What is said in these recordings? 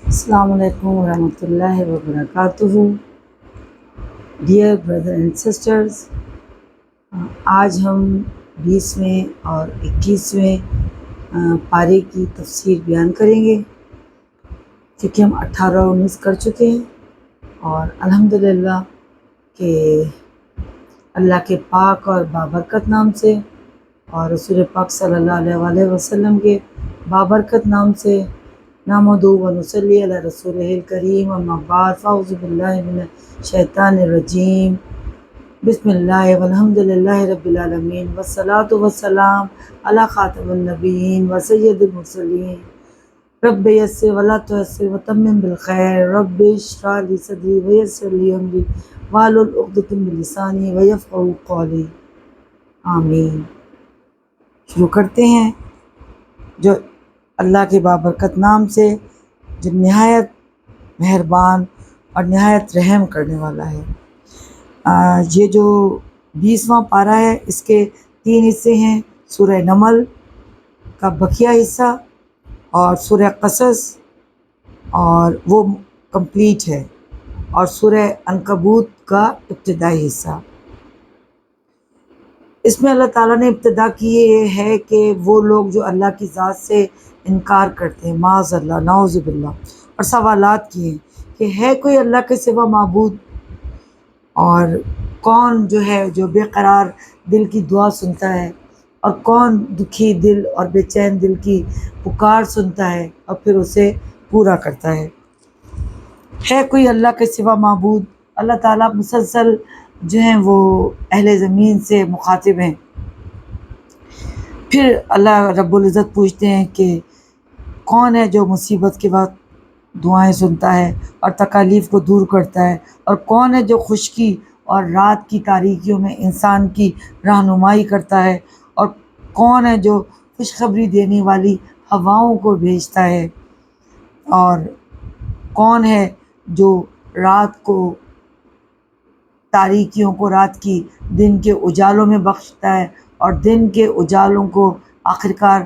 السلام علیکم ورحمۃ اللہ وبرکاتہ. ڈیئر بردر اینڈ سسٹرز، آج ہم 20ویں اور 21ویں پارے کی تفسیر بیان کریں گے، کیونکہ ہم 18 اور 19 کر چکے ہیں. اور الحمدللہ کہ اللہ کے پاک اور بابرکت نام سے اور رسول پاک صلی اللہ علیہ وآلہ وسلم کے بابرکت نام سے نحمدہ و نصلی علی رسولہ الکریم. اما بعد فاعوذ باللہ من الشیطان الرجیم. بسم اللہ والحمد للہ رب العالمین والصلاة والسلام علی خاتم النبیین و سید المرسلین. رب یسر ولا تعسر وتمم بالخیر. رب اشرح لی صدری ویسر لی امری واحلل عقدۃ من لسانی ویفقہوا قولی. آمین. شروع کرتے ہیں جو اللہ کے بابرکت نام سے، جو نہایت مہربان اور نہایت رحم کرنے والا ہے. یہ جو 20واں پارہ ہے، اس کے 3 حصے ہیں: سورہ نمل کا بقیہ حصہ اور سورہ قصص، اور وہ کمپلیٹ ہے، اور سورہ عنکبوت کا ابتدائی حصہ. اس میں اللہ تعالیٰ نے ابتدا کی یہ ہے کہ وہ لوگ جو اللہ کی ذات سے انکار کرتے ہیں، معاذ اللہ، نعوذ باللہ، اور سوالات کیے کہ ہے کوئی اللہ کے سوا معبود، اور کون جو ہے جو بے قرار دل کی دعا سنتا ہے، اور کون دکھی دل اور بے چین دل کی پکار سنتا ہے اور پھر اسے پورا کرتا ہے. ہے کوئی اللہ کے سوا معبود. اللہ تعالیٰ مسلسل جو ہیں وہ اہل زمین سے مخاطب ہیں. پھر اللہ رب العزت پوچھتے ہیں کہ کون ہے جو مصیبت کے وقت دعائیں سنتا ہے اور تکالیف کو دور کرتا ہے، اور کون ہے جو خشکی اور رات کی تاریکیوں میں انسان کی رہنمائی کرتا ہے، اور کون ہے جو خوشخبری دینے والی ہواؤں کو بھیجتا ہے، اور کون ہے جو رات کو تاریکیوں کو رات کی دن کے اجالوں میں بخشتا ہے، اور دن کے اجالوں کو آخرکار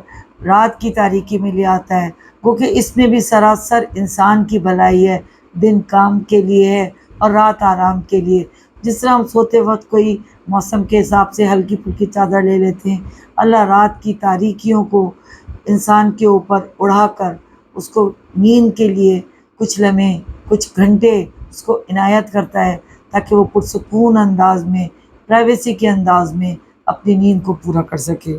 رات کی تاریکی میں لے آتا ہے. کیونکہ اس میں بھی سراسر انسان کی بھلائی ہے. دن کام کے لیے ہے اور رات آرام کے لیے. جس طرح ہم سوتے وقت کوئی موسم کے حساب سے ہلکی پھلکی چادر لے لیتے ہیں، اللہ رات کی تاریکیوں کو انسان کے اوپر اڑا کر اس کو نیند کے لیے کچھ لمحے، کچھ گھنٹے اس کو عنایت کرتا ہے، تاکہ وہ پرسکون انداز میں، پرائیویسی کے انداز میں اپنی نیند کو پورا کر سکے.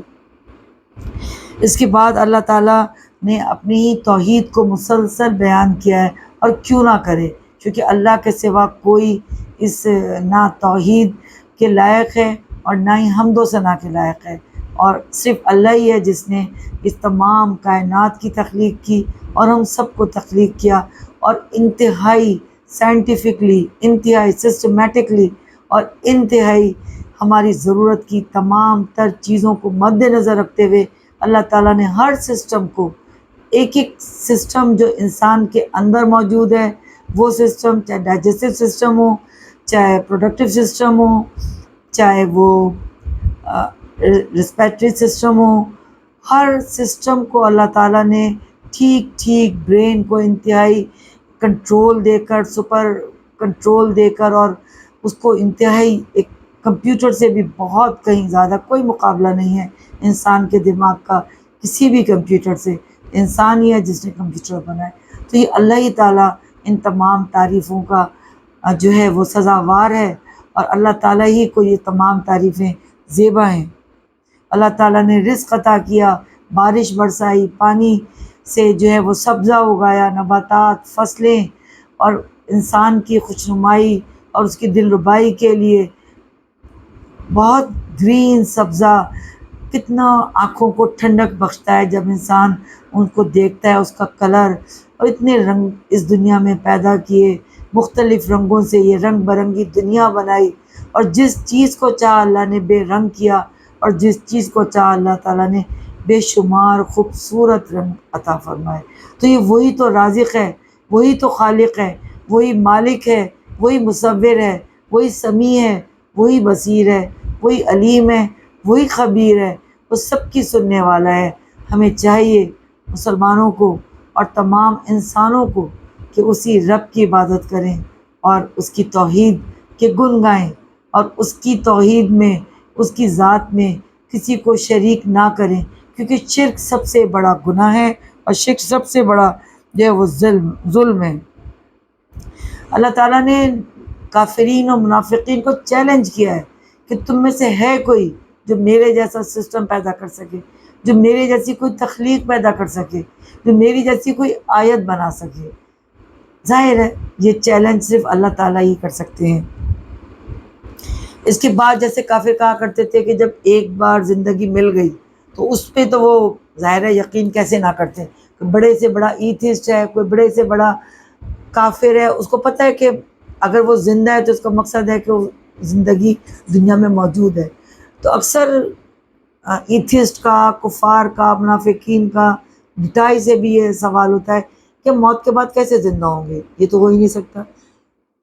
اس کے بعد اللہ تعالیٰ نے اپنی ہی توحید کو مسلسل بیان کیا ہے، اور کیوں نہ کرے، کیونکہ اللہ کے سوا کوئی اس نہ توحید کے لائق ہے اور نہ ہی حمد و ثنا کے لائق ہے. اور صرف اللہ ہی ہے جس نے اس تمام کائنات کی تخلیق کی اور ہم سب کو تخلیق کیا، اور انتہائی سائنٹیفکلی، انتہائی سسٹمیٹکلی، اور انتہائی ہماری ضرورت کی تمام تر چیزوں کو مد نظر رکھتے ہوئے اللہ تعالیٰ نے ہر سسٹم کو، ایک ایک سسٹم جو انسان کے اندر موجود ہے، وہ سسٹم چاہے ڈائجسٹو سسٹم ہو، چاہے پروڈکٹیو سسٹم ہو، چاہے وہ ریسپیریٹری سسٹم ہو، ہر سسٹم کو اللہ تعالیٰ نے ٹھیک ٹھیک برین کو انتہائی کنٹرول دے کر، سپر کنٹرول دے کر، اور اس کو انتہائی ایک کمپیوٹر سے بھی بہت کہیں زیادہ، کوئی مقابلہ نہیں ہے انسان کے دماغ کا کسی بھی کمپیوٹر سے. انسان ہی ہے جس نے کمپیوٹر بنائے. تو یہ اللہ ہی تعالیٰ ان تمام تعریفوں کا جو ہے وہ سزاوار ہے، اور اللہ تعالیٰ ہی کو یہ تمام تعریفیں زیبا ہیں. اللہ تعالیٰ نے رزق عطا کیا، بارش برسائی، پانی سے جو ہے وہ سبزہ اگایا، نباتات، فصلیں، اور انسان کی خوشنمائی اور اس کی دلربائی کے لیے بہت گرین سبزہ کتنا آنکھوں کو ٹھنڈک بخشتا ہے جب انسان ان کو دیکھتا ہے. اس کا کلر، اور اتنے رنگ اس دنیا میں پیدا کیے، مختلف رنگوں سے یہ رنگ برنگی دنیا بنائی، اور جس چیز کو چاہا اللہ نے بے رنگ کیا، اور جس چیز کو چاہا اللہ تعالیٰ نے بے شمار خوبصورت رنگ عطا فرمائے. تو یہ وہی تو رازق ہے، وہی تو خالق ہے، وہی مالک ہے، وہی مصور ہے، وہی سمیع ہے، وہی بصیر ہے، وہی علیم ہے، وہی خبیر ہے، وہ سب کی سننے والا ہے. ہمیں چاہیے مسلمانوں کو اور تمام انسانوں کو کہ اسی رب کی عبادت کریں اور اس کی توحید کے گن گائیں اور اس کی توحید میں اس کی ذات میں کسی کو شریک نہ کریں، کیونکہ شرک سب سے بڑا گناہ ہے اور شرک سب سے بڑا جو ہے وہ ظلم ہے۔ اللہ تعالیٰ نے کافرین اور منافقین کو چیلنج کیا ہے کہ تم میں سے ہے کوئی جو میرے جیسا سسٹم پیدا کر سکے، جو میرے جیسی کوئی تخلیق پیدا کر سکے، جو میری جیسی کوئی آیت بنا سکے۔ ظاہر ہے یہ چیلنج صرف اللہ تعالیٰ ہی کر سکتے ہیں۔ اس کے بعد جیسے کافر کہا کرتے تھے کہ جب ایک بار زندگی مل گئی تو اس پہ تو وہ ظاہر ہے یقین کیسے نہ کرتے، بڑے سے بڑا ایتھسٹ ہے، کوئی بڑے سے بڑا کافر ہے، اس کو پتہ ہے کہ اگر وہ زندہ ہے تو اس کا مقصد ہے کہ وہ زندگی دنیا میں موجود ہے۔ تو اکثر ایتھسٹ کا، کفار کا، منافقین کا ڈٹائی سے بھی یہ سوال ہوتا ہے کہ موت کے بعد کیسے زندہ ہوں گے، یہ تو ہو ہی نہیں سکتا۔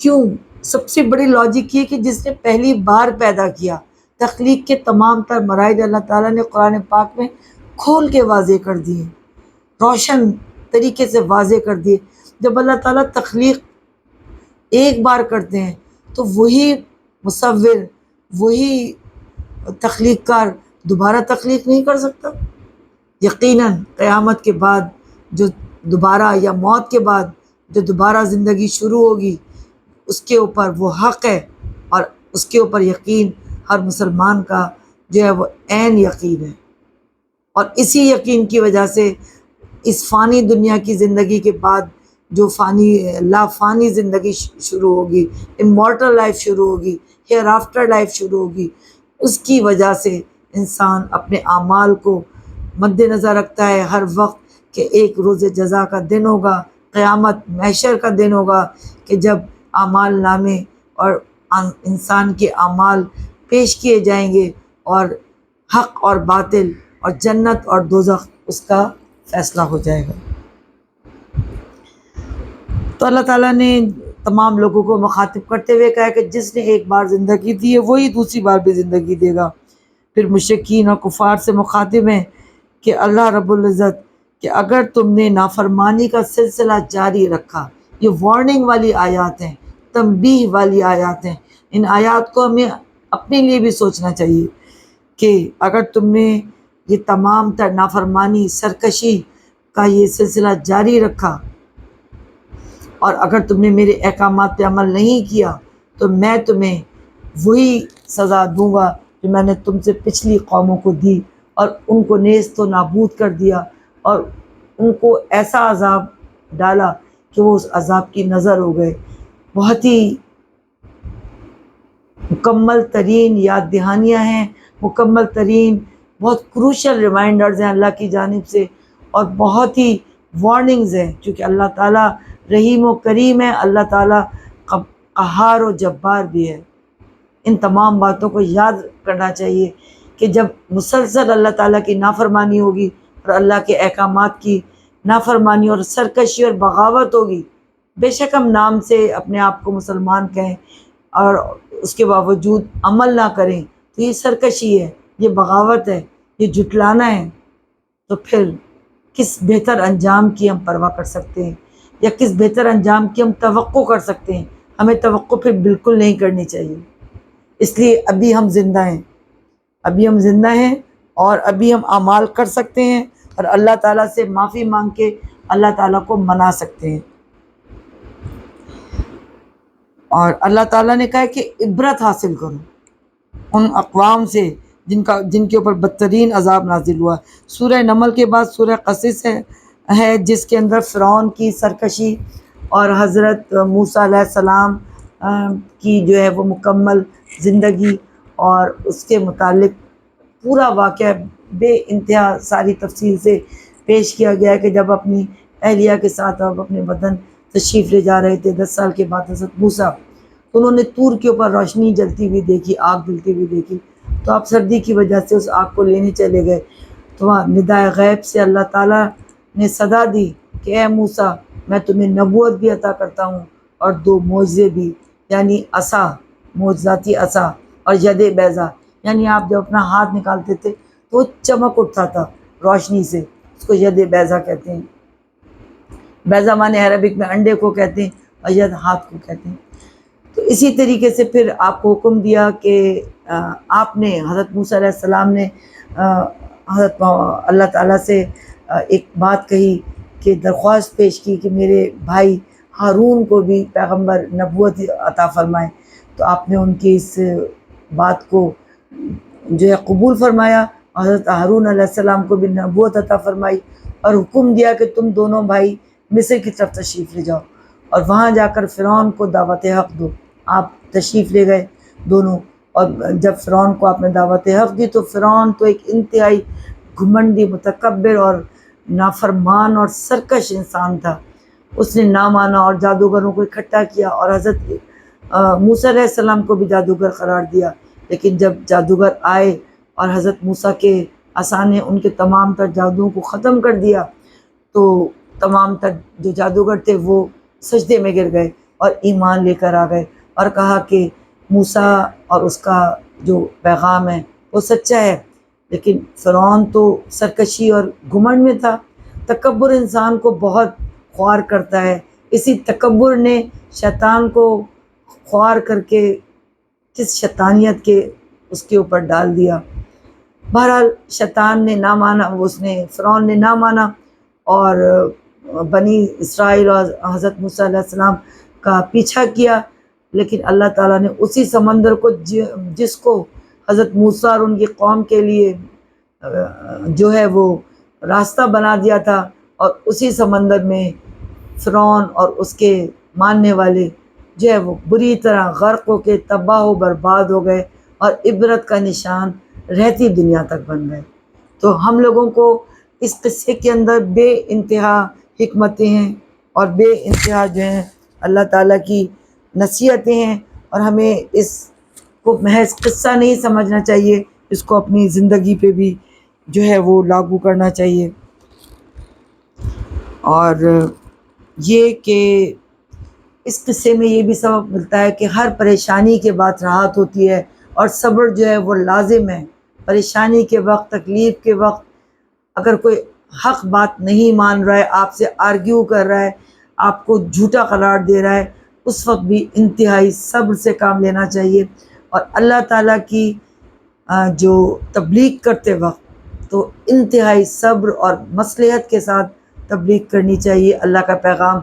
کیوں؟ سب سے بڑی لاجک یہ کہ جس نے پہلی بار پیدا کیا، تخلیق کے تمام تر مراحل اللہ تعالیٰ نے قرآن پاک میں کھول کے واضح کر دیے، روشن طریقے سے واضح کر دیے۔ جب اللہ تعالیٰ تخلیق ایک بار کرتے ہیں تو وہی مصور، وہی تخلیق کار دوبارہ تخلیق نہیں کر سکتا۔ یقیناً قیامت کے بعد جو دوبارہ، یا موت کے بعد جو دوبارہ زندگی شروع ہوگی، اس کے اوپر وہ حق ہے اور اس کے اوپر یقین ہر مسلمان کا جو ہے وہ عین یقین ہے۔ اور اسی یقین کی وجہ سے اس فانی دنیا کی زندگی کے بعد جو فانی لا فانی زندگی شروع ہوگی، امورٹل لائف شروع ہوگی، ہیئر آفٹر لائف شروع ہوگی، اس کی وجہ سے انسان اپنے اعمال کو مد نظر رکھتا ہے ہر وقت کہ ایک روز جزا کا دن ہوگا، قیامت محشر کا دن ہوگا کہ جب اعمال نامے اور انسان کے اعمال پیش کیے جائیں گے اور حق اور باطل اور جنت اور دوزخ اس کا فیصلہ ہو جائے گا۔ تو اللہ تعالیٰ نے تمام لوگوں کو مخاطب کرتے ہوئے کہا کہ جس نے ایک بار زندگی دی ہے وہی دوسری بار بھی زندگی دے گا۔ پھر مشرکین اور کفار سے مخاطب ہیں کہ اللہ رب العزت کہ اگر تم نے نافرمانی کا سلسلہ جاری رکھا، یہ وارننگ والی آیات ہیں، تنبیہ والی آیات ہیں، ان آیات کو ہمیں اپنے لیے بھی سوچنا چاہیے کہ اگر تم نے یہ تمام تر نافرمانی، سرکشی کا یہ سلسلہ جاری رکھا اور اگر تم نے میرے احکامات پہ عمل نہیں کیا تو میں تمہیں وہی سزا دوں گا جو میں نے تم سے پچھلی قوموں کو دی، اور ان کو نیست و نابود کر دیا اور ان کو ایسا عذاب ڈالا کہ وہ اس عذاب کی نظر ہو گئے۔ بہت ہی مکمل ترین یاد دہانیاں ہیں، مکمل ترین بہت کروشل ریمائنڈرز ہیں اللہ کی جانب سے، اور بہت ہی وارننگز ہیں، چونکہ اللہ تعالیٰ رحیم و کریم ہے، اللہ تعالیٰ قہار و جبار بھی ہے۔ ان تمام باتوں کو یاد کرنا چاہیے کہ جب مسلسل اللہ تعالیٰ کی نافرمانی ہوگی اور اللہ کے احکامات کی نافرمانی اور سرکشی اور بغاوت ہوگی، بے شک ہم نام سے اپنے آپ کو مسلمان کہیں اور اس کے باوجود عمل نہ کریں تو یہ سرکشی ہے، یہ بغاوت ہے، یہ جھٹلانا ہے۔ تو پھر کس بہتر انجام کی ہم پرواہ کر سکتے ہیں، یا کس بہتر انجام کی ہم توقع کر سکتے ہیں؟ ہمیں توقع پھر بالکل نہیں کرنی چاہیے۔ اس لیے ابھی ہم زندہ ہیں، ابھی ہم زندہ ہیں اور ابھی ہم اعمال کر سکتے ہیں اور اللہ تعالیٰ سے معافی مانگ کے اللہ تعالیٰ کو منا سکتے ہیں۔ اور اللہ تعالیٰ نے کہا کہ عبرت حاصل کرو ان اقوام سے جن کے اوپر بدترین عذاب نازل ہوا۔ سورہ نمل کے بعد سورہ قصص ہے جس کے اندر فرعون کی سرکشی اور حضرت موسیٰ علیہ السلام کی جو ہے وہ مکمل زندگی اور اس کے متعلق پورا واقعہ بے انتہا ساری تفصیل سے پیش کیا گیا ہے کہ جب اپنی اہلیہ کے ساتھ اب اپنے وطن تشریف لے جا رہے تھے 10 سال کے بعد حضرت موسیٰ، تو انہوں نے طور کے اوپر روشنی جلتی ہوئی دیکھی، آگ جلتی ہوئی دیکھی، تو آپ سردی کی وجہ سے اس آگ کو لینے چلے گئے، تو وہاں ندائے غیب سے اللہ تعالیٰ نے صدا دی کہ اے موسیٰ میں تمہیں نبوت بھی عطا کرتا ہوں اور 2 معجزے بھی، یعنی عصا، معجزاتی عصا، اور ید بیضا، یعنی آپ جب اپنا ہاتھ نکالتے تھے تو وہ چمک اٹھتا تھا روشنی سے، اس کو ید بیضا کہتے ہیں۔ بیضہ معنی عربک میں انڈے کو کہتے ہیں اور ید ہاتھ کو کہتے ہیں۔ تو اسی طریقے سے پھر آپ کو حکم دیا کہ آپ نے حضرت موسیٰ علیہ السلام نے حضرت اللہ تعالیٰ سے ایک بات کہی کہ درخواست پیش کی کہ میرے بھائی ہارون کو بھی پیغمبر نبوت عطا فرمائے، تو آپ نے ان کی اس بات کو جو ہے قبول فرمایا، حضرت ہارون علیہ السلام کو بھی نبوت عطا فرمائی اور حکم دیا کہ تم دونوں بھائی مصر کی طرف تشریف لے جاؤ اور وہاں جا کر فرعون کو دعوت حق دو۔ آپ تشریف لے گئے دونوں، اور جب فرعون کو آپ نے دعوت حق دی تو فرعون تو ایک انتہائی گھمنڈی، متکبر اور نافرمان اور سرکش انسان تھا۔ اس نے نہ مانا اور جادوگروں کو اکٹھا کیا اور حضرت موسیٰ علیہ السلام کو بھی جادوگر قرار دیا، لیکن جب جادوگر آئے اور حضرت موسیٰ کے عصا نے ان کے تمام تر جادوؤں کو ختم کر دیا تو تمام تر جو جادوگر تھے وہ سجدے میں گر گئے اور ایمان لے کر آ گئے اور کہا کہ موسیٰ اور اس کا جو پیغام ہے وہ سچا ہے۔ لیکن فرعون تو سرکشی اور گھمنڈ میں تھا، تکبر انسان کو بہت خوار کرتا ہے، اسی تکبر نے شیطان کو خوار کر کے کس شیطانیت کے اس کے اوپر ڈال دیا۔ بہرحال شیطان نے نہ مانا، فرعون نے نہ مانا اور بنی اسرائیل اور حضرت موسیٰ علیہ السلام کا پیچھا کیا، لیکن اللہ تعالیٰ نے اسی سمندر کو جس کو حضرت موسیٰ اور ان کی قوم کے لیے جو ہے وہ راستہ بنا دیا تھا، اور اسی سمندر میں فرعون اور اس کے ماننے والے جو ہے وہ بری طرح غرق ہو کے تباہ و برباد ہو گئے اور عبرت کا نشان رہتی دنیا تک بن گئے۔ تو ہم لوگوں کو اس قصے کے اندر بے انتہا حکمتیں ہیں اور بے انتہا جو ہیں اللہ تعالیٰ کی نصیحتیں ہیں، اور ہمیں اس کو محض قصہ نہیں سمجھنا چاہیے، اس کو اپنی زندگی پہ بھی جو ہے وہ لاگو کرنا چاہیے۔ اور یہ کہ اس قصے میں یہ بھی سبق ملتا ہے کہ ہر پریشانی کے بعد راحت ہوتی ہے، اور صبر جو ہے وہ لازم ہے۔ پریشانی کے وقت، تکلیف کے وقت اگر کوئی حق بات نہیں مان رہا ہے، آپ سے آرگیو کر رہا ہے، آپ کو جھوٹا قرار دے رہا ہے، اس وقت بھی انتہائی صبر سے کام لینا چاہیے، اور اللہ تعالیٰ کی جو تبلیغ کرتے وقت تو انتہائی صبر اور مصلحت کے ساتھ تبلیغ کرنی چاہیے، اللہ کا پیغام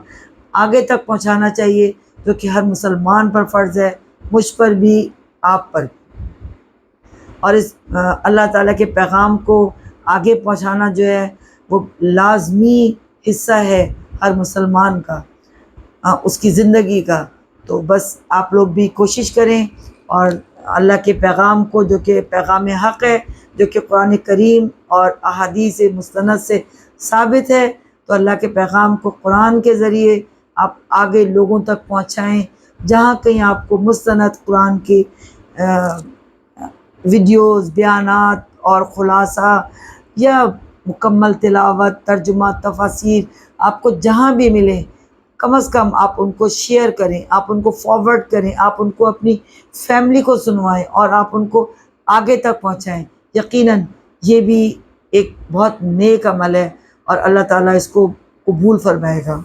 آگے تک پہنچانا چاہیے، جو کہ ہر مسلمان پر فرض ہے، مجھ پر بھی، آپ پر بھی۔ اور اس اللہ تعالیٰ کے پیغام کو آگے پہنچانا جو ہے وہ لازمی حصہ ہے ہر مسلمان کا، اس کی زندگی کا۔ تو بس آپ لوگ بھی کوشش کریں اور اللہ کے پیغام کو، جو کہ پیغام حق ہے، جو کہ قرآن کریم اور احادیث مستند سے ثابت ہے، تو اللہ کے پیغام کو قرآن کے ذریعے آپ آگے لوگوں تک پہنچائیں۔ جہاں کہیں آپ کو مستند قرآن کی ویڈیوز، بیانات اور خلاصہ یا مکمل تلاوت، ترجمہ، تفاسیر آپ کو جہاں بھی ملے، کم از کم آپ ان کو شیئر کریں، آپ ان کو فارورڈ کریں، آپ ان کو اپنی فیملی کو سنوائیں اور آپ ان کو آگے تک پہنچائیں۔ یقیناً یہ بھی ایک بہت نیک عمل ہے اور اللہ تعالیٰ اس کو قبول فرمائے گا۔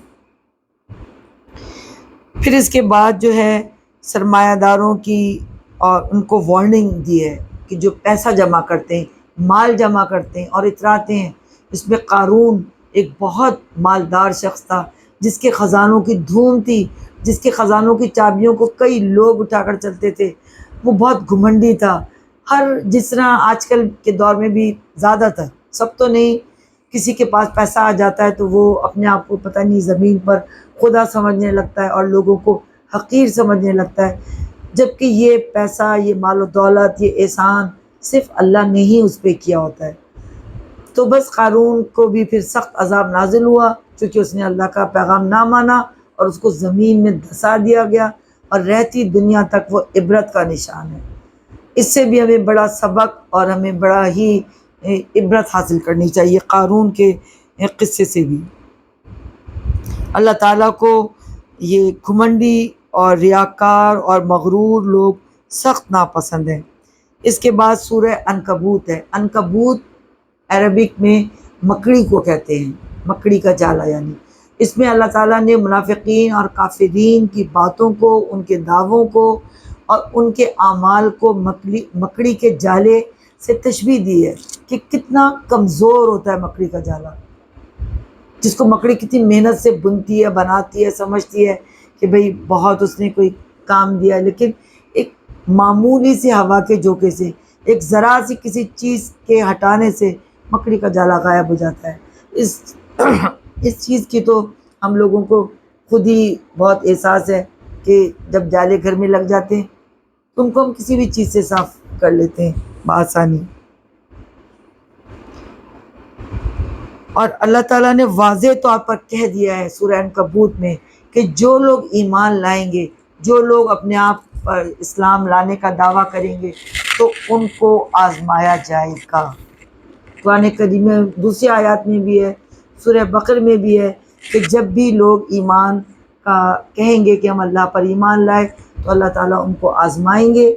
پھر اس کے بعد جو ہے سرمایہ داروں کی اور ان کو وارننگ دی ہے کہ جو پیسہ جمع کرتے ہیں، مال جمع کرتے ہیں اور اتراتے ہیں۔ اس میں قارون ایک بہت مالدار شخص تھا، جس کے خزانوں کی دھوم تھی، جس کے خزانوں کی چابیوں کو کئی لوگ اٹھا کر چلتے تھے۔ وہ بہت گھمنڈی تھا، جس طرح آج کل کے دور میں بھی زیادہ تر، سب تو نہیں، کسی کے پاس پیسہ آ جاتا ہے تو وہ اپنے آپ کو پتہ نہیں زمین پر خدا سمجھنے لگتا ہے اور لوگوں کو حقیر سمجھنے لگتا ہے، جبکہ یہ پیسہ، یہ مال و دولت، یہ احسان صرف اللہ نے ہی اس پہ کیا ہوتا ہے۔ تو بس قارون کو بھی پھر سخت عذاب نازل ہوا، کیونکہ اس نے اللہ کا پیغام نہ مانا اور اس کو زمین میں دھسا دیا گیا، اور رہتی دنیا تک وہ عبرت کا نشان ہے۔ اس سے بھی ہمیں بڑا سبق اور ہمیں بڑا ہی عبرت حاصل کرنی چاہیے قارون کے قصے سے بھی۔ اللہ تعالیٰ کو یہ گھمنڈی اور ریاکار اور مغرور لوگ سخت ناپسند ہیں۔ اس کے بعد سورہ عنکبوت ہے۔ عنکبوت عربک میں مکڑی کو کہتے ہیں، مکڑی کا جالا یعنی۔ اس میں اللہ تعالیٰ نے منافقین اور کافرین کی باتوں کو، ان کے دعووں کو اور ان کے اعمال کو مکڑی کے جالے سے تشبیہ دی ہے کہ کتنا کمزور ہوتا ہے مکڑی کا جالا، جس کو مکڑی کتنی محنت سے بنتی ہے، بناتی ہے، سمجھتی ہے کہ بھئی بہت اس نے کوئی کام دیا، لیکن ایک معمولی سی ہوا کے جھونکے سے، ایک ذرا سی کسی چیز کے ہٹانے سے مکڑی کا جالا غائب ہو جاتا ہے۔ اس اس چیز کی تو ہم لوگوں کو خود ہی بہت احساس ہے کہ جب جالے گھر میں لگ جاتے ہیں تو ان کو ہم کسی بھی چیز سے صاف کر لیتے ہیں بآسانی۔ اور اللہ تعالیٰ نے واضح طور پر کہہ دیا ہے سورہ عنکبوت میں کہ جو لوگ ایمان لائیں گے، جو لوگ اپنے آپ پر اسلام لانے کا دعویٰ کریں گے تو ان کو آزمایا جائے گا۔ قرآن کریم میں دوسری آیات میں بھی ہے، سورہ بقرہ میں بھی ہے کہ جب بھی لوگ ایمان کا کہیں گے کہ ہم اللہ پر ایمان لائے تو اللہ تعالیٰ ان کو آزمائیں گے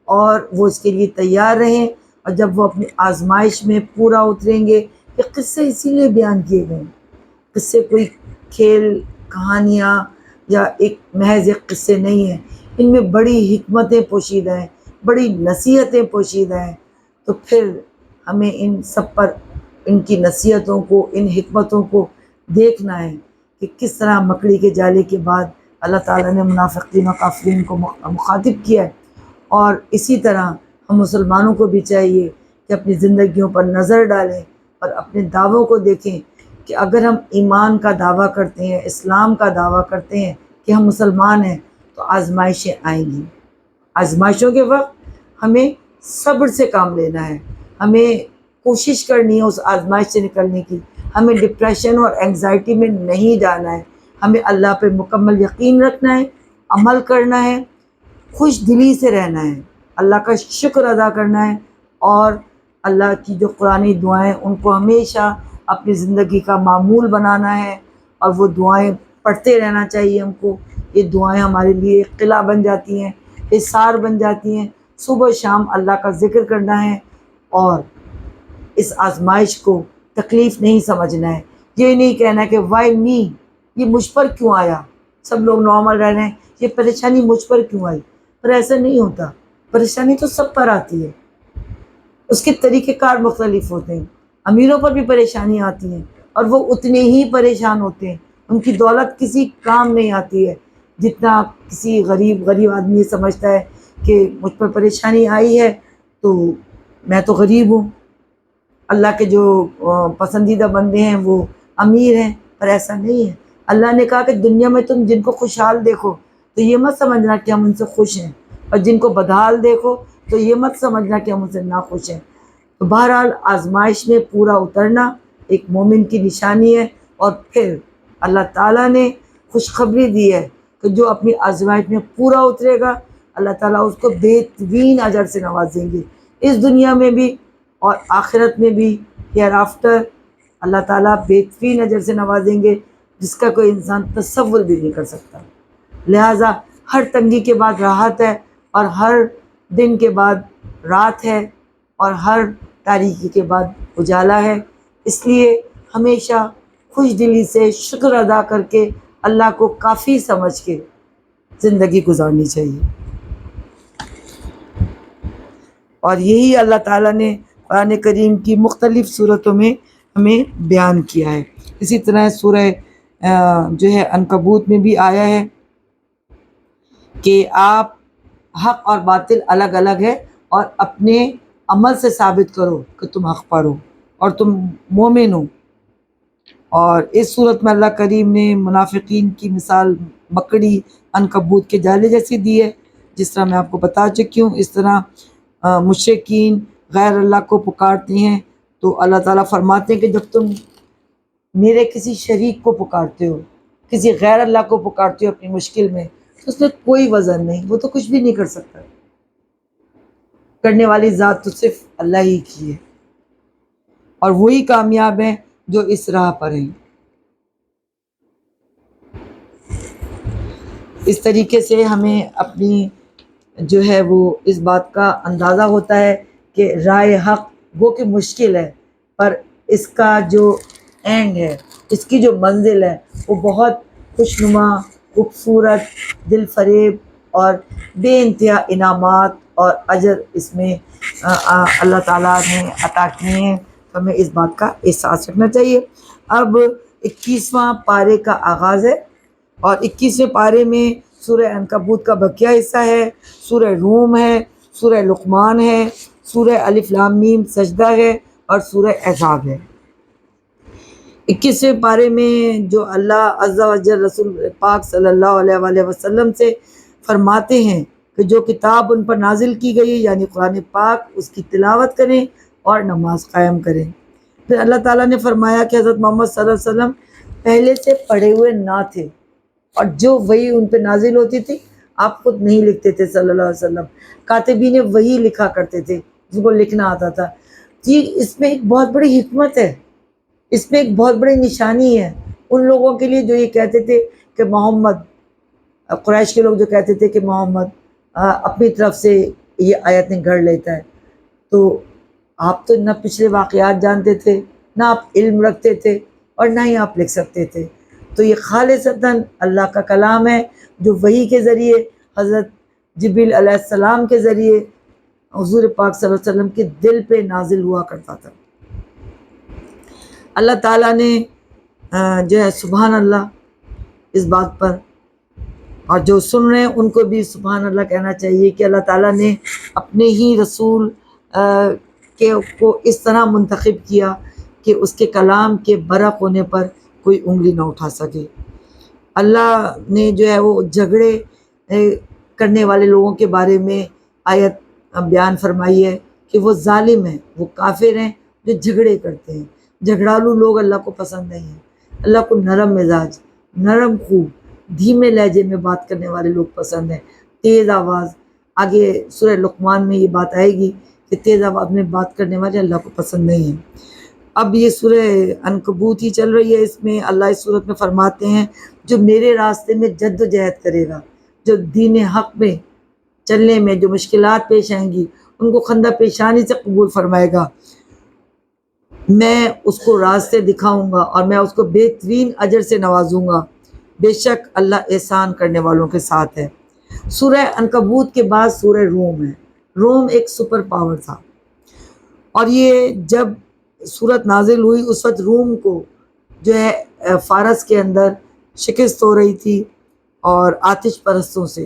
اور وہ اس کے لیے تیار رہیں، اور جب وہ اپنی آزمائش میں پورا اتریں گے۔ یہ قصے اسی لیے بیان کیے گئے ہیں، قصے کوئی کھیل کہانیاں یا ایک محض ایک قصے نہیں ہیں، ان میں بڑی حکمتیں پوشیدہ ہیں، بڑی نصیحتیں پوشیدہ ہیں۔ تو پھر ہمیں ان سب پر، ان کی نصیحتوں کو، ان حکمتوں کو دیکھنا ہے کہ کس طرح مکڑی کے جالے کے بعد اللہ تعالیٰ نے منافقین و کافرین کو مخاطب کیا ہے۔ اور اسی طرح ہم مسلمانوں کو بھی چاہیے کہ اپنی زندگیوں پر نظر ڈالیں اور اپنے دعووں کو دیکھیں کہ اگر ہم ایمان کا دعویٰ کرتے ہیں، اسلام کا دعویٰ کرتے ہیں کہ ہم مسلمان ہیں، تو آزمائشیں آئیں گی۔ آزمائشوں کے وقت ہمیں صبر سے کام لینا ہے، ہمیں کوشش کرنی ہے اس آزمائش سے نکلنے کی، ہمیں ڈپریشن اور انگزائٹی میں نہیں جانا ہے، ہمیں اللہ پہ مکمل یقین رکھنا ہے، عمل کرنا ہے، خوش دلی سے رہنا ہے، اللہ کا شکر ادا کرنا ہے، اور اللہ کی جو قرآنی دعائیں ان کو ہمیشہ اپنی زندگی کا معمول بنانا ہے، اور وہ دعائیں پڑھتے رہنا چاہیے ہم کو۔ یہ دعائیں ہمارے لیے ایک قلعہ بن جاتی ہیں، حصار بن جاتی ہیں، صبح و شام اللہ کا ذکر کرنا ہے، اور اس آزمائش کو تکلیف نہیں سمجھنا ہے، یہ نہیں کہنا کہ وائی می، یہ مجھ پر کیوں آیا، سب لوگ نارمل رہ رہے ہیں، یہ پریشانی مجھ پر کیوں آئی۔ پر ایسا نہیں ہوتا، پریشانی تو سب پر آتی ہے، اس کے طریقہ کار مختلف ہوتے ہیں۔ امیروں پر بھی پریشانی آتی ہیں اور وہ اتنے ہی پریشان ہوتے ہیں، ان کی دولت کسی کام نہیں آتی ہے جتنا کسی غریب آدمی یہ سمجھتا ہے کہ مجھ پر پریشانی آئی ہے تو میں تو غریب ہوں، اللہ کے جو پسندیدہ بندے ہیں وہ امیر ہیں۔ پر ایسا نہیں ہے، اللہ نے کہا کہ دنیا میں تم جن کو خوشحال دیکھو تو یہ مت سمجھنا کہ ہم ان سے خوش ہیں، اور جن کو بدحال دیکھو تو یہ مت سمجھنا کہ ہم ان سے ناخوش ہیں۔ تو بہرحال آزمائش میں پورا اترنا ایک مومن کی نشانی ہے، اور پھر اللہ تعالیٰ نے خوشخبری دی ہے کہ جو اپنی آزمائش میں پورا اترے گا اللہ تعالیٰ اس کو بہترین اجر سے نوازیں گے، اس دنیا میں بھی اور آخرت میں بھی، ہیئر آفٹر اللہ تعالیٰ بہترین اجر سے نوازیں گے جس کا کوئی انسان تصور بھی نہیں کر سکتا۔ لہٰذا ہر تنگی کے بعد راحت ہے، اور ہر دن کے بعد رات ہے، اور ہر تاریکی کے بعد اجالا ہے۔ اس لیے ہمیشہ خوش دلی سے شکر ادا کر کے اللہ کو کافی سمجھ کے زندگی گزارنی چاہیے۔ اور یہی اللہ تعالیٰ نے قرآن کریم کی مختلف صورتوں میں ہمیں بیان کیا ہے۔ اسی طرح سورہ جو ہے عنکبوت میں بھی آیا ہے کہ آپ حق اور باطل الگ الگ ہے، اور اپنے عمل سے ثابت کرو کہ تم حق پر ہو اور تم مومن ہو۔ اور اس صورت میں اللہ کریم نے منافقین کی مثال مکڑی عنکبوت کے جالے جیسی دی ہے، جس طرح میں آپ کو بتا چکی ہوں۔ اس طرح مشرکین غیر اللہ کو پکارتے ہیں تو اللہ تعالیٰ فرماتے ہیں کہ جب تم میرے کسی شریک کو پکارتے ہو، کسی غیر اللہ کو پکارتے ہو اپنی مشکل میں، تو اس میں کوئی وزن نہیں، وہ تو کچھ بھی نہیں کر سکتا، کرنے والی ذات تو صرف اللہ ہی کی ہے، اور وہی کامیاب ہیں جو اس راہ پر ہیں۔ اس طریقے سے ہمیں اپنی جو ہے وہ اس بات کا اندازہ ہوتا ہے کہ رائے حق وہ کہ مشکل ہے، پر اس کا جو اینڈ ہے اس کی جو منزل ہے وہ بہت خوشنما، خوبصورت، دل فریب اور بے انتہا انعامات اور اجر اس میں اللہ تعالیٰ نے عطا کیے ہیں. تو ہمیں اس بات کا احساس رکھنا چاہیے. اب 21واں پارے کا آغاز ہے اور 21ویں پارے میں سورہ عنکبوت کا بقیہ حصہ ہے، سورہ روم ہے، سورہ لقمان ہے، سورہ الف لام میم سجدہ ہے اور سورہ احزاب ہے. 21ویں پارے میں جو اللہ عز و جل رسول پاک صلی اللہ علیہ وآلہ وسلم سے فرماتے ہیں کہ جو کتاب ان پر نازل کی گئی یعنی قرآن پاک، اس کی تلاوت کریں اور نماز قائم کریں. پھر اللہ تعالیٰ نے فرمایا کہ حضرت محمد صلی اللہ علیہ وسلم پہلے سے پڑھے ہوئے نہ تھے، اور جو وہی ان پہ نازل ہوتی تھی آپ خود نہیں لکھتے تھے صلی اللہ علیہ وسلم، کاتبین وہی لکھا کرتے تھے جن کو لکھنا آتا تھا. جی اس میں ایک بہت بڑی حکمت ہے، اس میں ایک بہت بڑی نشانی ہے ان لوگوں کے لیے جو یہ کہتے تھے کہ محمد، قریش کے لوگ جو کہتے تھے کہ محمد اپنی طرف سے یہ آیتیں گھڑ لیتا ہے. تو آپ تو نہ پچھلے واقعات جانتے تھے، نہ آپ علم رکھتے تھے اور نہ ہی آپ لکھ سکتے تھے. تو یہ خالصتاً اللہ کا کلام ہے جو وحی کے ذریعے حضرت جبریل علیہ السلام کے ذریعے حضور پاک صلی اللہ علیہ وسلم کے دل پہ نازل ہوا کرتا تھا. اللہ تعالیٰ نے جو ہے سبحان اللہ اس بات پر، اور جو سن رہے ہیں ان کو بھی سبحان اللہ کہنا چاہیے کہ اللہ تعالیٰ نے اپنے ہی رسول کو اس طرح منتخب کیا کہ اس کے کلام کے برق ہونے پر کوئی انگلی نہ اٹھا سکے. اللہ نے جو ہے وہ جھگڑے کرنے والے لوگوں کے بارے میں آیت بیان فرمائی ہے کہ وہ ظالم ہیں، وہ کافر ہیں جو جھگڑے کرتے ہیں. جھگڑالو لوگ اللہ کو پسند نہیں ہیں. اللہ کو نرم مزاج، نرم خوب، دھیمے لہجے میں بات کرنے والے لوگ پسند ہیں، تیز آواز. آگے سورہ لقمان میں یہ بات آئے گی کہ تیز آواز میں بات کرنے والے اللہ کو پسند نہیں ہیں. اب یہ سورہ عنکبوت ہی چل رہی ہے، اس میں اللہ اس صورت میں فرماتے ہیں جو میرے راستے میں جد و جہد کرے گا، جو دین حق میں چلنے میں جو مشکلات پیش آئیں گی ان کو خندہ پیشانی سے قبول فرمائے گا، میں اس کو راستے دکھاؤں گا اور میں اس کو بہترین اجر سے نوازوں گا. بے شک اللہ احسان کرنے والوں کے ساتھ ہے. سورہ عنکبوت کے بعد سورہ روم ہے. روم ایک سپر پاور تھا، اور یہ جب صورت نازل ہوئی اس وقت روم کو جو ہے فارس کے اندر شکست ہو رہی تھی اور آتش پرستوں سے،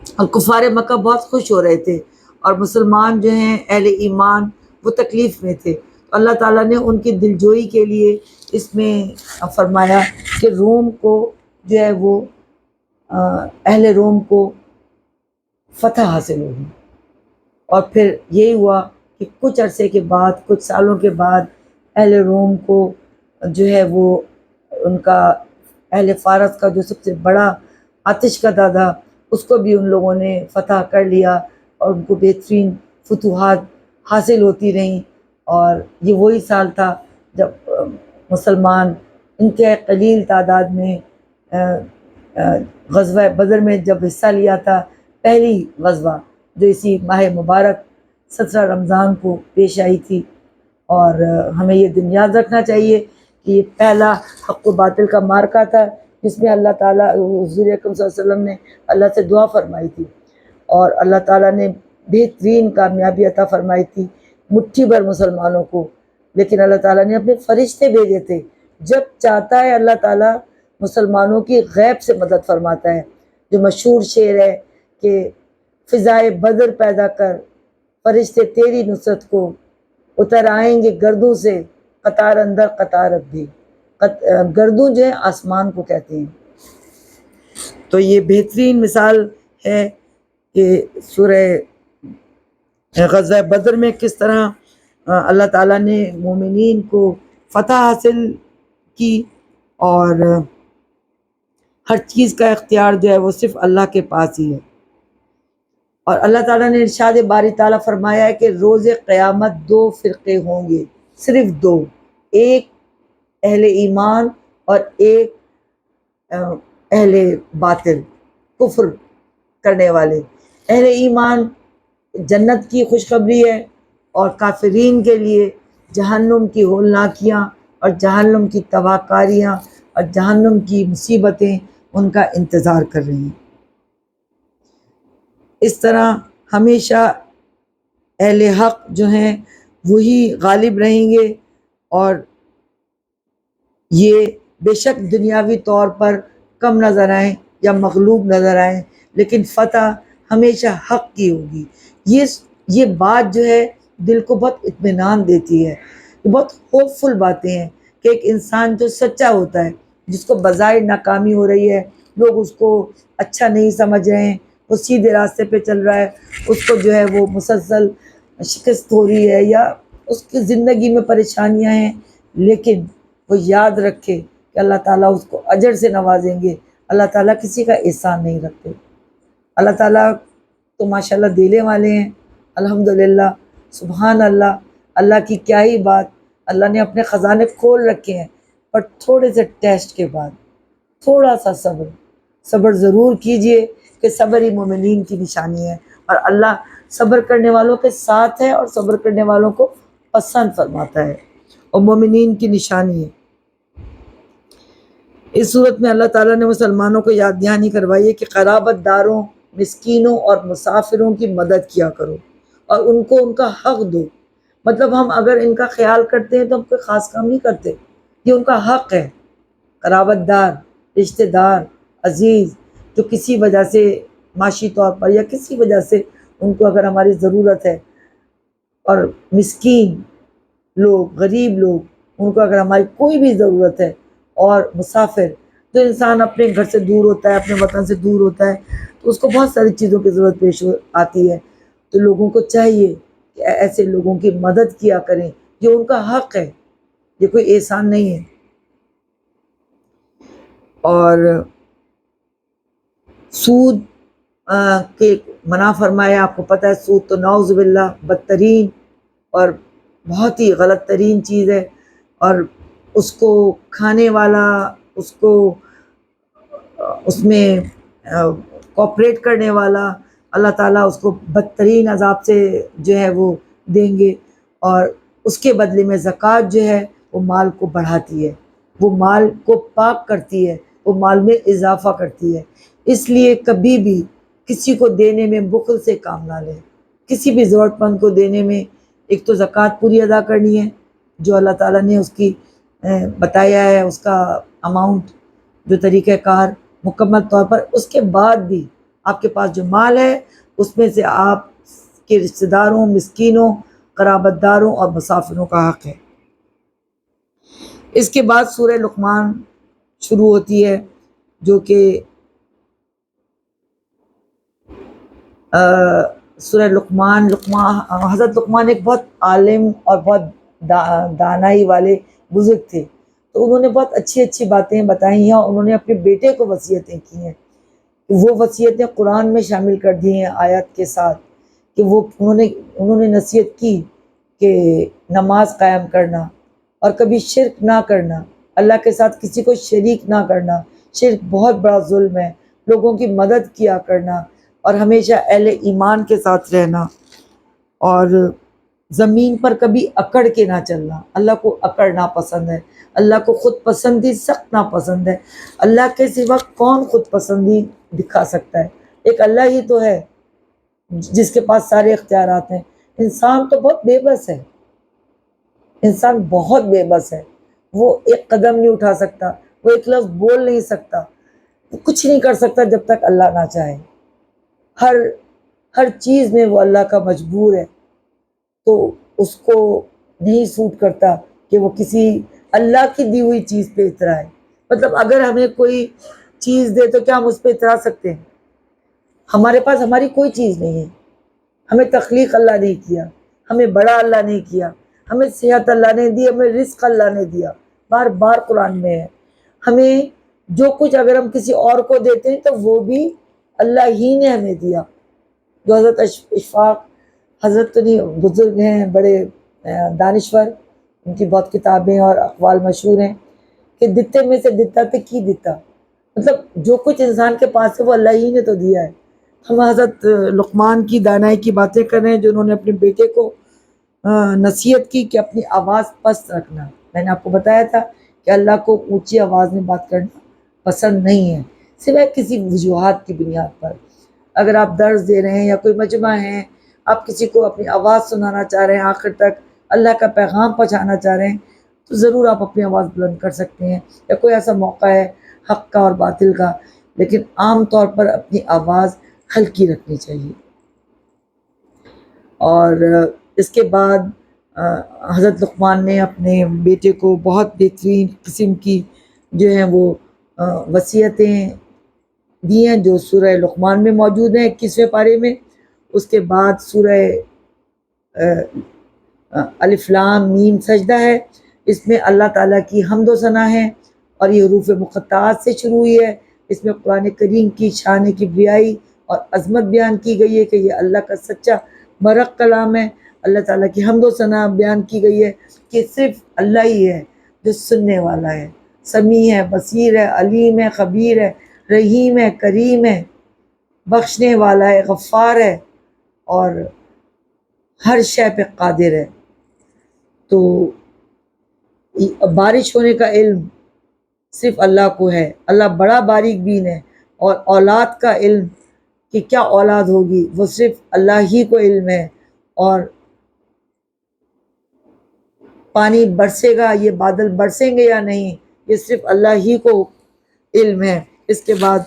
اور کفار مکہ بہت خوش ہو رہے تھے، اور مسلمان جو ہیں اہل ایمان وہ تکلیف میں تھے. تو اللہ تعالیٰ نے ان کی دلجوئی کے لیے اس میں فرمایا کہ روم کو جو ہے وہ اہل روم کو فتح حاصل ہوگی. اور پھر یہی ہوا کہ کچھ عرصے کے بعد، کچھ سالوں کے بعد اہل روم کو جو ہے وہ ان کا اہل فارس کا جو سب سے بڑا آتش کا دادا، اس کو بھی ان لوگوں نے فتح کر لیا اور ان کو بہترین فتوحات حاصل ہوتی رہیں. اور یہ وہی سال تھا جب مسلمان انتہائی قلیل تعداد میں غزوہ بدر میں جب حصہ لیا تھا، پہلی غزوہ جو اسی ماہ مبارک 17 رمضان کو پیش آئی تھی. اور ہمیں یہ دن یاد رکھنا چاہیے کہ یہ پہلا حق و باطل کا معرکہ تھا جس میں اللہ تعالیٰ، حضور اکرم صلی اللہ علیہ وسلم نے اللہ سے دعا فرمائی تھی اور اللہ تعالیٰ نے بہترین کامیابی عطا فرمائی تھی مٹھی بھر مسلمانوں کو. لیکن اللہ تعالیٰ نے اپنے فرشتے بھیجے تھے. جب چاہتا ہے اللہ تعالیٰ مسلمانوں کی غیب سے مدد فرماتا ہے. جو مشہور شعر ہے کہ فضائے بدر پیدا کر فرشتے تیری نصرت کو، اتر آئیں گے گردوں سے قطار اندر قطارت بھی. گردوں جو ہے آسمان کو کہتے ہیں. تو یہ بہترین مثال ہے کہ سورہ غزوہ بدر میں کس طرح اللہ تعالیٰ نے مومنین کو فتح حاصل کی، اور ہر چیز کا اختیار جو ہے وہ صرف اللہ کے پاس ہی ہے. اور اللہ تعالیٰ نے ارشاد باری تعالیٰ فرمایا ہے کہ روز قیامت 2 فرقے ہوں گے، صرف 2، ایک اہل ایمان اور ایک اہل باطل، کفر کرنے والے. اہل ایمان جنت کی خوشخبری ہے اور کافرین کے لیے جہنم کی ہولناکیاں اور جہنم کی تباہ کاریاں اور جہنم کی مصیبتیں ان کا انتظار کر رہی ہیں۔ اس طرح ہمیشہ اہل حق جو ہیں وہی غالب رہیں گے، اور یہ بے شک دنیاوی طور پر کم نظر آئیں یا مغلوب نظر آئیں، لیکن فتح ہمیشہ حق کی ہوگی۔ یہ بات جو ہے دل کو بہت اطمینان دیتی ہے، یہ بہت ہوپ فل باتیں ہیں کہ ایک انسان جو سچا ہوتا ہے، جس کو بظاہر ناکامی ہو رہی ہے، لوگ اس کو اچھا نہیں سمجھ رہے ہیں، وہ سیدھے راستے پہ چل رہا ہے، اس کو جو ہے وہ مسلسل شکست ہو رہی ہے یا اس کی زندگی میں پریشانیاں ہیں، لیکن وہ یاد رکھے کہ اللہ تعالیٰ اس کو اجر سے نوازیں گے۔ اللہ تعالیٰ کسی کا احسان نہیں رکھتے۔ اللہ تعالیٰ تو ماشاء اللہ دینے والے ہیں، الحمدللہ، سبحان اللہ۔ اللہ کی کیا ہی بات، اللہ نے اپنے خزانے کھول رکھے ہیں، پر تھوڑے سے ٹیسٹ کے بعد تھوڑا سا صبر ضرور کیجئے، کہ صبر ہی مومنین کی نشانی ہے، اور اللہ صبر کرنے والوں کے ساتھ ہے اور صبر کرنے والوں کو پسند فرماتا ہے، اور مومنین کی نشانی ہے۔ اس صورت میں اللہ تعالیٰ نے مسلمانوں کو یاد دہانی کروائی ہے کہ قرابت داروں، مسکینوں اور مسافروں کی مدد کیا کرو، اور ان کو ان کا حق دو۔ مطلب ہم اگر ان کا خیال کرتے ہیں تو ہم کوئی خاص کام نہیں کرتے، یہ ان کا حق ہے۔ قرابت دار، رشتہ دار، عزیز، جو کسی وجہ سے معاشی طور پر یا کسی وجہ سے ان کو اگر ہماری ضرورت ہے، اور مسکین لوگ، غریب لوگ، ان کو اگر ہماری کوئی بھی ضرورت ہے، اور مسافر، تو انسان اپنے گھر سے دور ہوتا ہے، اپنے وطن سے دور ہوتا ہے، تو اس کو بہت ساری چیزوں کی ضرورت پیش آتی ہے، تو لوگوں کو چاہیے کہ ایسے لوگوں کی مدد کیا کریں، یہ ان کا حق ہے، یہ کوئی احسان نہیں ہے۔ اور سود کے منع فرمایا، آپ کو پتہ ہے سود تو نعوذ باللہ بدترین اور بہت ہی غلط ترین چیز ہے، اور اس کو کھانے والا، اس کو اس میں کوپریٹ کرنے والا، اللہ تعالیٰ اس کو بدترین عذاب سے جو ہے وہ دیں گے، اور اس کے بدلے میں زکوٰۃ جو ہے وہ مال کو بڑھاتی ہے، وہ مال کو پاک کرتی ہے، وہ مال میں اضافہ کرتی ہے۔ اس لیے کبھی بھی کسی کو دینے میں بخل سے کام نہ لیں، کسی بھی ضرورت مند کو دینے میں ایک تو زکوٰۃ پوری ادا کرنی ہے، جو اللہ تعالیٰ نے اس کی بتایا ہے، اس کا اماؤنٹ، جو طریقہ کار مکمل طور پر، اس کے بعد بھی آپ کے پاس جو مال ہے اس میں سے آپ کے رشتہ داروں، مسکینوں، قرابت داروں اور مسافروں کا حق ہے۔ اس کے بعد سورہ لقمان شروع ہوتی ہے، جو کہ سورہ لقمان، حضرت لقمان ایک بہت عالم اور بہت دانائی والے بزرگ تھے، تو انہوں نے بہت اچھی اچھی باتیں بتائی ہیں، اور انہوں نے اپنے بیٹے کو وصیتیں کی ہیں، وہ وصیتیں قرآن میں شامل کر دی ہیں آیات کے ساتھ، کہ انہوں نے نصیحت کی کہ نماز قائم کرنا، اور کبھی شرک نہ کرنا، اللہ کے ساتھ کسی کو شریک نہ کرنا، شرک بہت بڑا ظلم ہے، لوگوں کی مدد کیا کرنا، اور ہمیشہ اہل ایمان کے ساتھ رہنا، اور زمین پر کبھی اکڑ کے نہ چلنا، اللہ کو اکڑ ناپسند ہے، اللہ کو خود پسندی سخت ناپسند ہے، اللہ کے سوا کون خود پسندی دکھا سکتا ہے؟ ایک اللہ ہی تو ہے جس کے پاس سارے اختیارات ہیں۔ انسان تو بہت بے بس ہے، انسان بہت بے بس ہے، وہ ایک قدم نہیں اٹھا سکتا، وہ ایک لفظ بول نہیں سکتا، وہ کچھ نہیں کر سکتا جب تک اللہ نہ چاہے۔ ہر چیز میں وہ اللہ کا مجبور ہے، تو اس کو نہیں سوٹ کرتا کہ وہ کسی اللہ کی دی ہوئی چیز پہ اترائے۔ مطلب اگر ہمیں کوئی چیز دے تو کیا ہم اس پہ اترا سکتے ہیں؟ ہمارے پاس ہماری کوئی چیز نہیں ہے، ہمیں تخلیق اللہ نے کیا، ہمیں بڑا اللہ نے کیا، ہمیں صحت اللہ نے دی، ہمیں رزق اللہ نے دیا، بار بار قرآن میں ہے۔ ہمیں جو کچھ اگر ہم کسی اور کو دیتے ہیں تو وہ بھی اللہ ہی نے ہمیں دیا۔ جو حضرت اشفاق، حضرت تو نہیں، بزرگ ہیں بڑے دانشور، ان کی بہت کتابیں اور اقوال مشہور ہیں، کہ دتے میں سے دتا تے کی دتا، مطلب جو کچھ انسان کے پاس ہے وہ اللہ ہی نے تو دیا ہے۔ ہم حضرت لقمان کی دانائی کی باتیں کر رہے ہیں، جو انہوں نے اپنے بیٹے کو نصیحت کی کہ اپنی آواز پست رکھنا، میں نے آپ کو بتایا تھا کہ اللہ کو اونچی آواز میں بات کرنا پسند نہیں ہے، سوائے کسی وجوہات کی بنیاد پر۔ اگر آپ درس دے رہے ہیں یا کوئی مجمع ہے، آپ کسی کو اپنی آواز سنانا چاہ رہے ہیں، آخر تک اللہ کا پیغام پہنچانا چاہ رہے ہیں، تو ضرور آپ اپنی آواز بلند کر سکتے ہیں، یا کوئی ایسا موقع ہے حق کا اور باطل کا، لیکن عام طور پر اپنی آواز ہلکی رکھنی چاہیے۔ اور اس کے بعد حضرت لقمان نے اپنے بیٹے کو بہت بہترین قسم کی جو ہیں وہ وصیتیں دی ہیں، جو سورہ لقمان میں موجود ہیں 21ویں پارے میں۔ اس کے بعد سورہ الف لام میم سجدہ ہے، اس میں اللہ تعالیٰ کی حمد و ثنا ہے، اور یہ حروف مقطعات سے شروع ہوئی ہے۔ اس میں قرآن کریم کی شان کبریائی اور عظمت بیان کی گئی ہے کہ یہ اللہ کا سچا برحق کلام ہے۔ اللہ تعالیٰ کی حمد و ثنا بیان کی گئی ہے کہ صرف اللہ ہی ہے جو سننے والا ہے، سمیع ہے، بصیر ہے، علیم ہے، خبیر ہے، رحیم ہے، کریم ہے، بخشنے والا ہے، غفار ہے، اور ہر شے پہ قادر ہے۔ تو بارش ہونے کا علم صرف اللہ کو ہے، اللہ بڑا باریک بین ہے، اور اولاد کا علم کہ کیا اولاد ہوگی وہ صرف اللہ ہی کو علم ہے، اور پانی برسے گا، یہ بادل برسیں گے یا نہیں، یہ صرف اللہ ہی کو علم ہے۔ اس کے بعد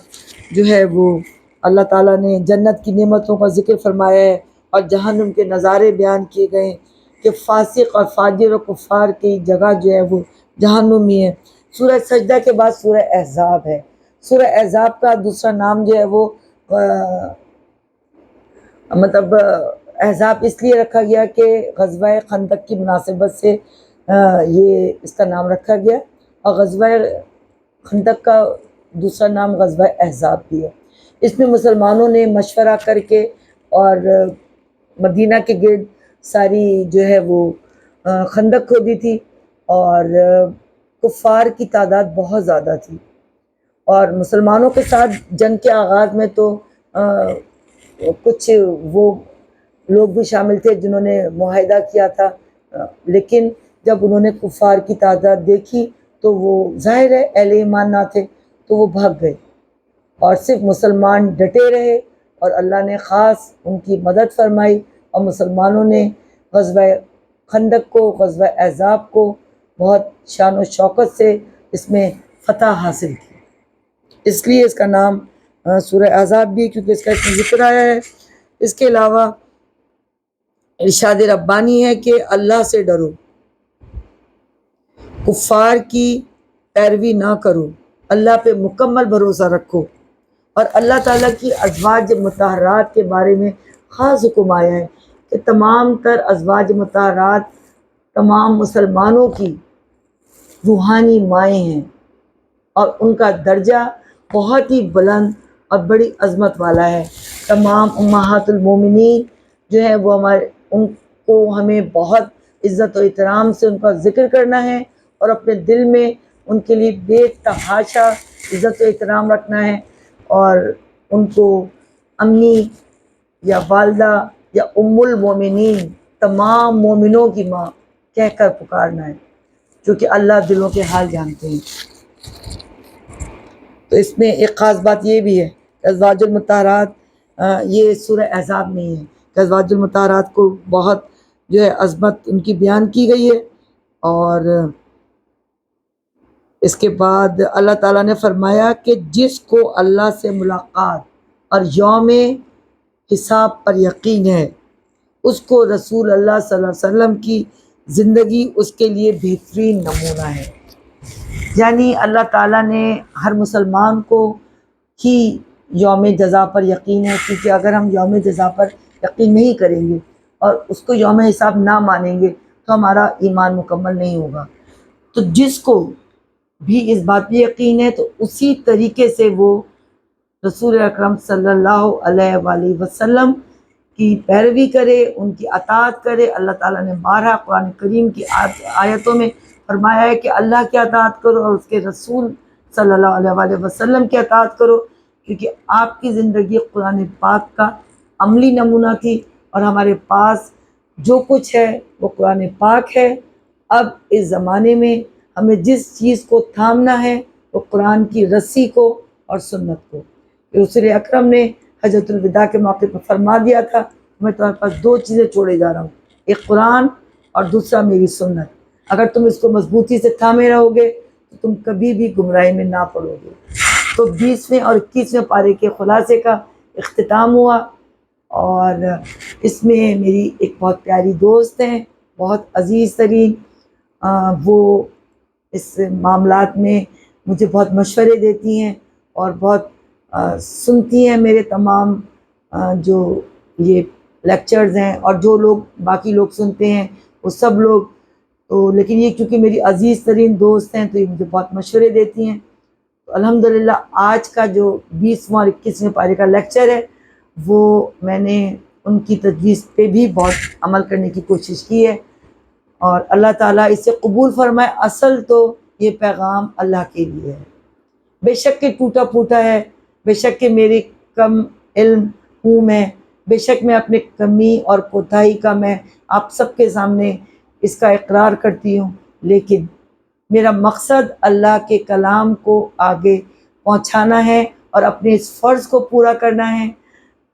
جو ہے وہ اللہ تعالیٰ نے جنت کی نعمتوں کا ذکر فرمایا ہے، اور جہنم کے نظارے بیان کیے گئے کہ فاسق اور فاجر و کفار کی جگہ جو ہے وہ جہنم ہی ہے۔ سورہ سجدہ کے بعد سورہ احزاب ہے۔ سورہ احزاب کا دوسرا نام جو ہے وہ مطلب احزاب اس لیے رکھا گیا کہ غزوہ خندق کی مناسبت سے یہ اس کا نام رکھا گیا، اور غزوہ خندق کا دوسرا نام غزوہ احزاب بھی ہے۔ اس میں مسلمانوں نے مشورہ کر کے اور مدینہ کے گرد ساری جو ہے وہ خندق کھودی تھی، اور کفار کی تعداد بہت زیادہ تھی، اور مسلمانوں کے ساتھ جنگ کے آغاز میں تو کچھ وہ لوگ بھی شامل تھے جنہوں نے معاہدہ کیا تھا، لیکن جب انہوں نے کفار کی تعداد دیکھی تو وہ ظاہر ہے اہل ایمان نہ تھے، تو وہ بھاگ گئے، اور صرف مسلمان ڈٹے رہے، اور اللہ نے خاص ان کی مدد فرمائی، اور مسلمانوں نے غزوہ خندق کو، غزوہ احزاب کو بہت شان و شوکت سے اس میں فتح حاصل کی۔ اس لیے اس کا نام سورہ احزاب بھی، کیونکہ اس کا اس میں ذکر آیا ہے۔ اس کے علاوہ ارشاد ربانی ہے کہ اللہ سے ڈرو، کفار کی پیروی نہ کرو، اللہ پہ مکمل بھروسہ رکھو، اور اللہ تعالیٰ کی ازواج مطہرات کے بارے میں خاص حکم آیا ہے کہ تمام تر ازواج مطہرات تمام مسلمانوں کی روحانی مائیں ہیں، اور ان کا درجہ بہت ہی بلند اور بڑی عظمت والا ہے۔ تمام امہات المومنین جو ہے وہ ان کو ہمیں بہت عزت و احترام سے ان کا ذکر کرنا ہے، اور اپنے دل میں ان کے لیے بے تحاشا عزت و احترام رکھنا ہے، اور ان کو امی یا والدہ یا ام المومنین، تمام مومنوں کی ماں کہہ کر پکارنا ہے، کیونکہ اللہ دلوں کے حال جانتے ہیں۔ تو اس میں ایک خاص بات یہ بھی ہے کہ ازواج المطہرات یہ سورہ احزاب میں ہی ہے کہ ازواج المطہرات کو بہت جو ہے عظمت ان کی بیان کی گئی ہے۔ اور اس کے بعد اللہ تعالیٰ نے فرمایا کہ جس کو اللہ سے ملاقات اور یوم حساب پر یقین ہے، اس کو رسول اللہ صلی اللہ علیہ وسلم کی زندگی اس کے لیے بہترین نمونہ ہے۔ یعنی اللہ تعالیٰ نے ہر مسلمان کو ہی یوم جزا پر یقین ہے، کیونکہ اگر ہم یوم جزا پر یقین نہیں کریں گے اور اس کو یوم حساب نہ مانیں گے تو ہمارا ایمان مکمل نہیں ہوگا۔ تو جس کو بھی اس بات پہ یقین ہے تو اسی طریقے سے وہ رسول اکرم صلی اللہ علیہ وآلہ وسلم کی پیروی کرے، ان کی اطاعت کرے۔ اللہ تعالیٰ نے بارہا قرآن کریم کی آیتوں میں فرمایا ہے کہ اللہ کی اطاعت کرو اور اس کے رسول صلی اللہ علیہ وآلہ وسلم کی اطاعت کرو، کیونکہ آپ کی زندگی قرآن پاک کا عملی نمونہ تھی، اور ہمارے پاس جو کچھ ہے وہ قرآن پاک ہے، اب اس زمانے میں ہمیں جس چیز کو تھامنا ہے وہ قرآن کی رسی کو اور سنت کو. رسول اکرم نے حجۃ الوداع کے موقع پر فرما دیا تھا میں تمہارے پاس دو چیزیں چھوڑے جا رہا ہوں، ایک قرآن اور دوسرا میری سنت. اگر تم اس کو مضبوطی سے تھامے رہو گے تو تم کبھی بھی گمراہی میں نہ پڑو گے. تو 20ویں اور 21ویں پارے کے خلاصے کا اختتام ہوا، اور اس میں میری ایک بہت پیاری دوست ہیں، بہت عزیز ترین، وہ اس معاملات میں مجھے بہت مشورے دیتی ہیں اور بہت سنتی ہیں میرے تمام جو یہ لیکچرز ہیں، اور جو لوگ باقی لوگ سنتے ہیں وہ سب لوگ. تو لیکن یہ کیونکہ میری عزیز ترین دوست ہیں تو یہ مجھے بہت مشورے دیتی ہیں. تو الحمدللہ آج کا جو 20واں اور 21ویں پارے کا لیکچر ہے وہ میں نے ان کی تجویز پہ بھی بہت عمل کرنے کی کوشش کی ہے، اور اللہ تعالیٰ اسے قبول فرمائے. اصل تو یہ پیغام اللہ کے لیے ہے، بے شک کہ ٹوٹا پھوٹا ہے، بے شک کہ میری کم علم ہوں میں، بے شک میں اپنے کمی اور کوتاہی کا میں آپ سب کے سامنے اس کا اقرار کرتی ہوں، لیکن میرا مقصد اللہ کے کلام کو آگے پہنچانا ہے اور اپنے اس فرض کو پورا کرنا ہے.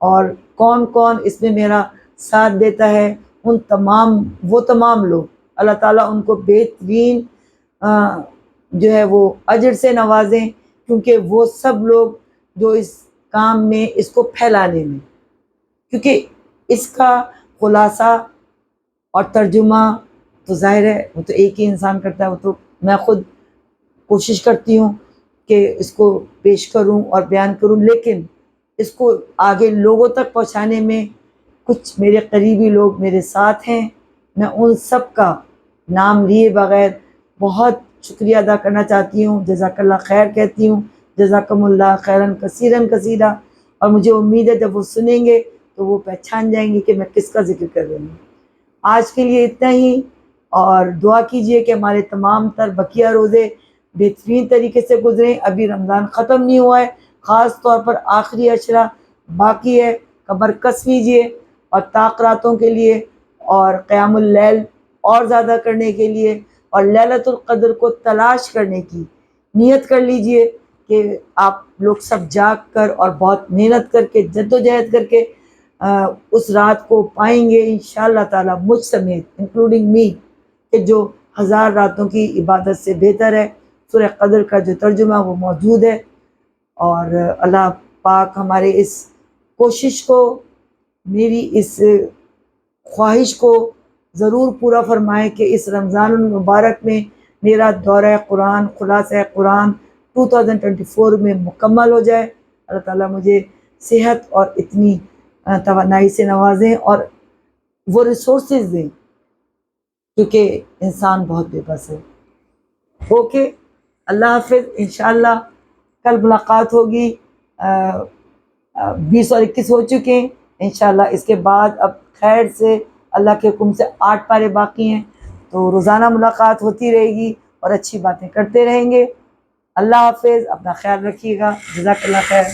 اور کون کون اس میں میرا ساتھ دیتا ہے، ان تمام لوگ اللہ تعالیٰ ان کو بہترین جو ہے وہ اجر سے نوازیں، کیونکہ وہ سب لوگ جو اس کام میں اس کو پھیلانے میں، کیونکہ اس کا خلاصہ اور ترجمہ تو ظاہر ہے وہ تو ایک ہی انسان کرتا ہے، وہ تو میں خود کوشش کرتی ہوں کہ اس کو پیش کروں اور بیان کروں، لیکن اس کو آگے لوگوں تک پہنچانے میں کچھ میرے قریبی لوگ میرے ساتھ ہیں. میں ان سب کا نام لیے بغیر بہت شکریہ ادا کرنا چاہتی ہوں. جزاک اللہ خیر کہتی ہوں، جزاکم اللہ خیراً کثیراً کثیرا. اور مجھے امید ہے جب وہ سنیں گے تو وہ پہچان جائیں گے کہ میں کس کا ذکر کر رہی ہوں. آج کے لیے اتنا ہی، اور دعا کیجئے کہ ہمارے تمام تر بقیہ روزے بہترین طریقے سے گزریں. ابھی رمضان ختم نہیں ہوا ہے، خاص طور پر آخری عشرہ باقی ہے، قبر کس لیجئے، اور طاق راتوں کے لیے اور قیام اللیل اور زیادہ کرنے کے لیے اور لیلۃ القدر کو تلاش کرنے کی نیت کر لیجئے کہ آپ لوگ سب جاگ کر اور بہت محنت کر کے جد و جہد کر کے اس رات کو پائیں گے انشاءاللہ تعالیٰ، مجھ سمیت انکلوڈنگ می، کہ جو 1000 راتوں کی عبادت سے بہتر ہے. سورہ قدر کا جو ترجمہ وہ موجود ہے، اور اللہ پاک ہمارے اس کوشش کو، میری اس خواہش کو ضرور پورا فرمائے کہ اس رمضان المبارک میں میرا دورہ قرآن، خلاصہ قرآن 2024 میں مکمل ہو جائے. اللہ تعالیٰ مجھے صحت اور اتنی توانائی سے نوازیں اور وہ ریسورسز دیں، کیونکہ انسان بہت بے بس ہے. اوکے، اللہ حافظ. انشاءاللہ کل ملاقات ہوگی. 20 اور 21 ہو چکے ہیں انشاءاللہ. اس کے بعد اب خیر سے اللہ کے حکم سے 8 پارے باقی ہیں، تو روزانہ ملاقات ہوتی رہے گی اور اچھی باتیں کرتے رہیں گے. اللہ حافظ، اپنا خیال رکھیے گا. جزاک اللہ خیر.